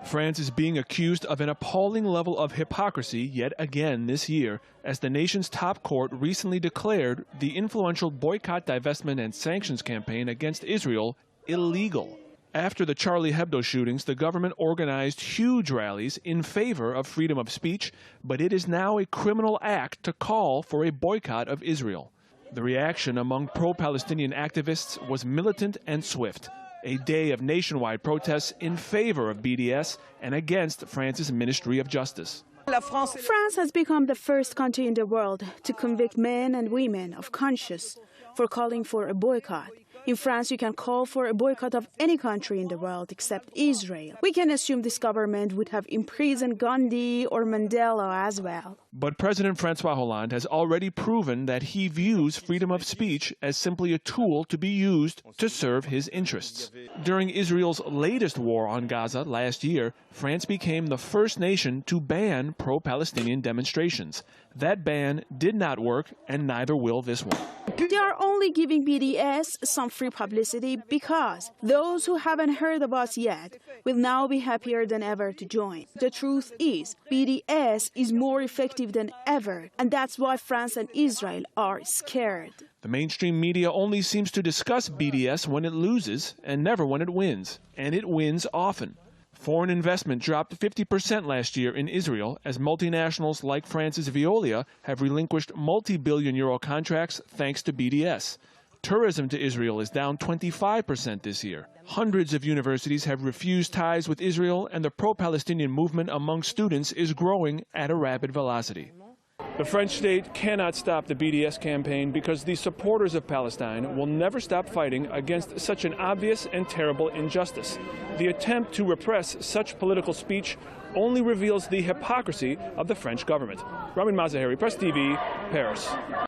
France is being accused of an appalling level of hypocrisy yet again this year, as the nation's top court recently declared the influential boycott, divestment, and sanctions campaign against Israel illegal. After the Charlie Hebdo shootings, the government organized huge rallies in favor of freedom of speech, but it is now a criminal act to call for a boycott of Israel. The reaction among pro-Palestinian activists was militant and swift. A day of nationwide protests in favor of BDS and against France's Ministry of Justice. France has become the first country in the world to convict men and women of conscience for calling for a boycott. In France, you can call for a boycott of any country in the world except Israel. We can assume this government would have imprisoned Gandhi or Mandela as well. But President Francois Hollande has already proven that he views freedom of speech as simply a tool to be used to serve his interests. During Israel's latest war on Gaza last year, France became the first nation to ban pro-Palestinian demonstrations. That ban did not work, and neither will this one. They are only giving BDS some free publicity because those who haven't heard of us yet will now be happier than ever to join. The truth is, BDS is more effective than ever, and that's why France and Israel are scared. The mainstream media only seems to discuss BDS when it loses and never when it wins, and it wins often. Foreign investment dropped 50% last year in Israel as multinationals like France's Veolia have relinquished multi-billion-euro contracts thanks to BDS. Tourism to Israel is down 25% this year. Hundreds of universities have refused ties with Israel, and the pro-Palestinian movement among students is growing at a rapid velocity. The French state cannot stop the BDS campaign because the supporters of Palestine will never stop fighting against such an obvious and terrible injustice. The attempt to repress such political speech only reveals the hypocrisy of the French government. Ramin Mazaheri, Press TV, Paris.